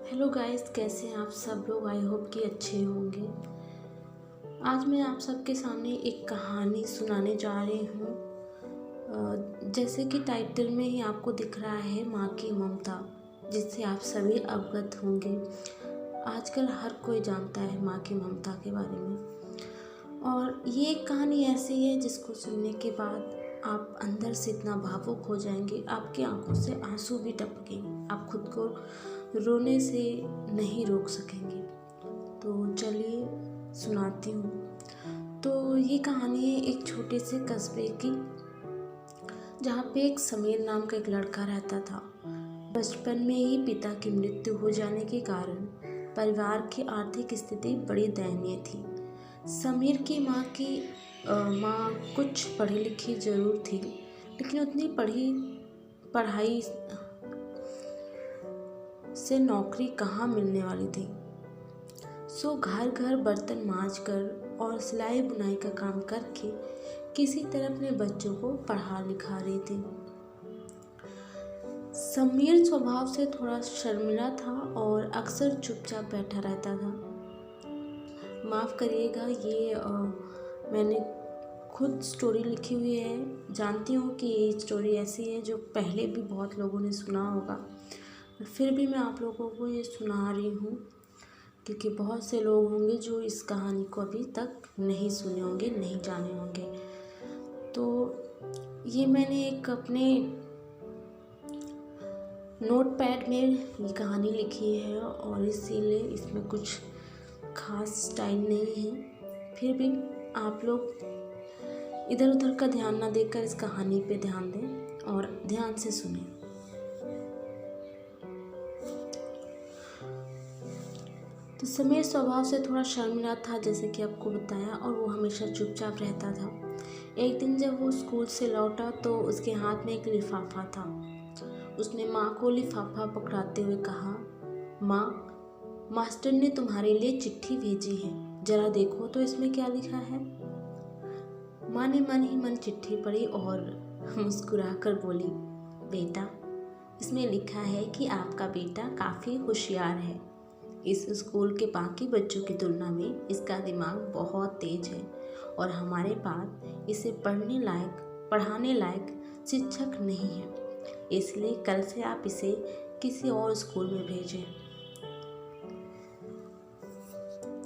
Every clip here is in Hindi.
हेलो गाइस, कैसे हैं आप सब लोग। आई होप कि अच्छे होंगे। आज मैं आप सबके सामने एक कहानी सुनाने जा रही हूँ। जैसे कि टाइटल में ही आपको दिख रहा है, माँ की ममता, जिससे आप सभी अवगत होंगे। आजकल हर कोई जानता है माँ की ममता के बारे में। और ये एक कहानी ऐसी है जिसको सुनने के बाद आप अंदर से इतना भावुक हो जाएंगे, आपकी आंखों से आंसू भी टपकेंगे, आप खुद को रोने से नहीं रोक सकेंगे। तो चलिए सुनाती हूँ। तो ये कहानी है एक छोटे से कस्बे की, जहाँ पे एक समीर नाम का एक लड़का रहता था। बचपन में ही पिता की मृत्यु हो जाने के कारण परिवार की आर्थिक स्थिति बड़ी दयनीय थी। समीर की माँ कुछ पढ़ी लिखी जरूर थी, लेकिन उतनी पढ़ाई से नौकरी कहाँ मिलने वाली थी। सो घर घर बर्तन मांज कर और सिलाई बुनाई का काम करके किसी तरह अपने बच्चों को पढ़ा लिखा रही थी। समीर स्वभाव से थोड़ा शर्मिला था और अक्सर चुपचाप बैठा रहता था। माफ़ करिएगा, ये मैंने खुद स्टोरी लिखी हुई है। जानती हूँ कि ये स्टोरी ऐसी है जो पहले भी बहुत लोगों ने सुना होगा, फिर भी मैं आप लोगों को ये सुना रही हूँ, क्योंकि बहुत से लोग होंगे जो इस कहानी को अभी तक नहीं सुने होंगे, नहीं जाने होंगे। तो ये मैंने एक अपने नोटपैड में ये कहानी लिखी है और इसीलिए इसमें कुछ खास स्टाइल नहीं है। फिर भी आप लोग इधर उधर का ध्यान ना देकर इस कहानी पे ध्यान दें और ध्यान से सुनें। तो समीर स्वभाव से थोड़ा शर्मिला था, जैसे कि आपको बताया, और वो हमेशा चुपचाप रहता था। एक दिन जब वो स्कूल से लौटा तो उसके हाथ में एक लिफाफा था। उसने माँ को लिफाफा पकड़ाते हुए कहा, माँ, मास्टर ने तुम्हारे लिए चिट्ठी भेजी है, जरा देखो तो इसमें क्या लिखा है। माँ ने मन ही मन चिट्ठी पढ़ी और मुस्कुराकर बोली, बेटा, इसमें लिखा है कि आपका बेटा काफ़ी होशियार है। इस स्कूल के बाकी बच्चों की तुलना में इसका दिमाग बहुत तेज है और हमारे पास इसे पढ़ाने लायक शिक्षक नहीं है, इसलिए कल से आप इसे किसी और स्कूल में भेजें।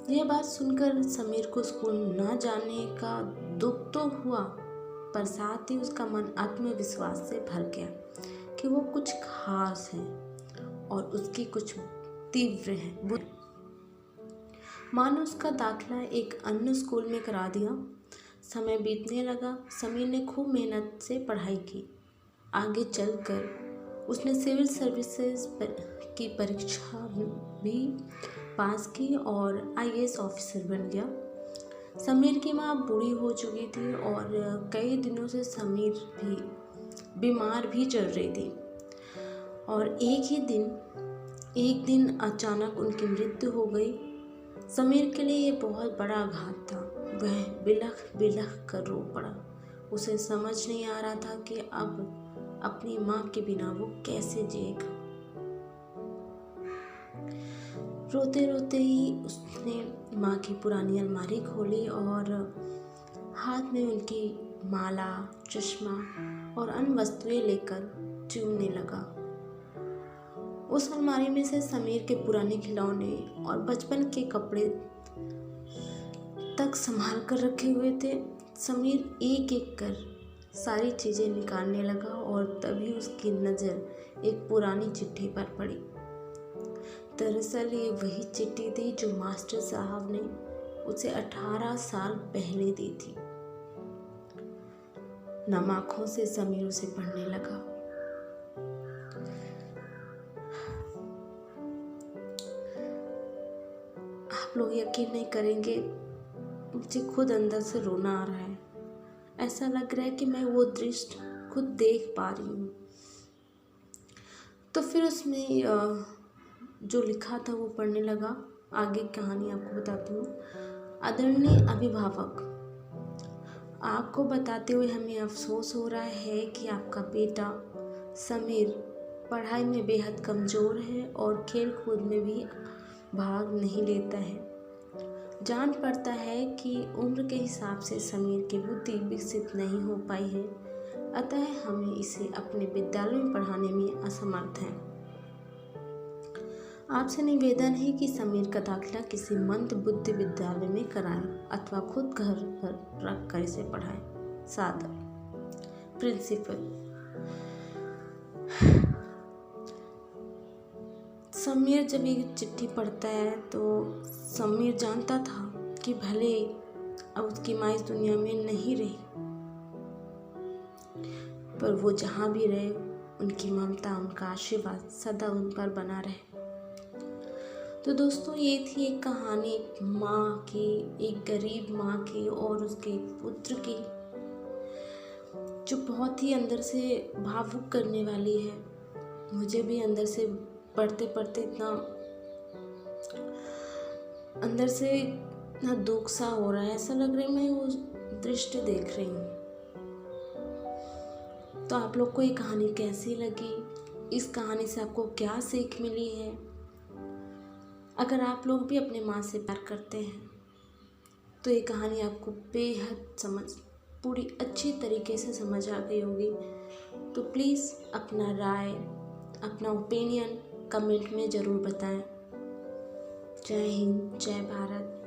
यह बात सुनकर समीर को स्कूल न जाने का दुख तो हुआ, पर साथ ही उसका मन आत्मविश्वास से भर गया कि वो कुछ खास है और उसकी कुछ तीव्र है। मानो उसका दाखिला एक अन्य स्कूल में करा दिया। समय बीतने लगा। समीर ने खूब मेहनत से पढ़ाई की। आगे चलकर उसने सिविल सर्विसेज की परीक्षा भी पास की और आईएएस ऑफिसर बन गया। समीर की माँ बूढ़ी हो चुकी थी और कई दिनों से समीर भी बीमार भी चल रही थी। और एक दिन अचानक उनकी मृत्यु हो गई। समीर के लिए ये बहुत बड़ा आघात था। वह बिलख बिलख कर रो पड़ा। उसे समझ नहीं आ रहा था कि अब अपनी माँ के बिना वो कैसे जिएगा। रोते रोते ही उसने माँ की पुरानी अलमारी खोली और हाथ में उनकी माला, चश्मा और अन्य वस्तुएं लेकर चुनने लगा। उस अलमारी में से समीर के पुराने खिलौने और बचपन के कपड़े तक संभाल कर रखे हुए थे। समीर एक एक कर सारी चीज़ें निकालने लगा और तभी उसकी नज़र एक पुरानी चिट्ठी पर पड़ी। दरअसल ये वही चिट्ठी थी जो मास्टर साहब ने उसे 18 साल पहले दी थी। नम आँखों से समीर उसे पढ़ने लगा। आप लोग यकीन नहीं करेंगे, मुझे खुद अंदर से रोना आ रहा है। ऐसा लग रहा है कि मैं वो दृश्य खुद देख पा रही हूँ। तो फिर उसमें जो लिखा था वो पढ़ने लगा। आगे कहानी आपको बताती हूँ। आदरणीय अभिभावक, आपको बताते हुए हमें अफसोस हो रहा है कि आपका बेटा समीर पढ़ाई में बेहद कमज़ोर है और खेल कूद में भी भाग नहीं लेता है। जान पड़ता है कि उम्र के हिसाब से समीर की बुद्धि विकसित नहीं हो पाई है, अतः हमें इसे अपने विद्यालय में पढ़ाने में असमर्थ हैं। आपसे निवेदन है कि समीर का दाखिला किसी मंद बुद्धि विद्यालय में कराएं अथवा खुद घर पर रख कर इसे पढ़ाएं। सादर प्रिंसिपल। समीर जब ये चिट्ठी पढ़ता है तो समीर जानता था कि भले अब उसकी माँ इस दुनिया में नहीं रही, पर वो जहाँ भी रहे उनकी ममता, उनका आशीर्वाद सदा उन पर बना रहे। तो दोस्तों, ये थी एक कहानी एक माँ की, एक गरीब माँ की और उसके पुत्र की, जो बहुत ही अंदर से भावुक करने वाली है। मुझे भी अंदर से पढ़ते पढ़ते इतना अंदर से इतना दुख सा हो रहा है, ऐसा लग रहा है मैं वो दृश्य देख रही हूँ। तो आप लोग को ये कहानी कैसी लगी? इस कहानी से आपको क्या सीख मिली है? अगर आप लोग भी अपने माँ से प्यार करते हैं तो ये कहानी आपको बेहद पूरी अच्छी तरीके से समझ आ गई होगी। तो प्लीज़ अपना राय, अपना ओपिनियन कमेंट में ज़रूर बताएं। जय हिंद, जय भारत।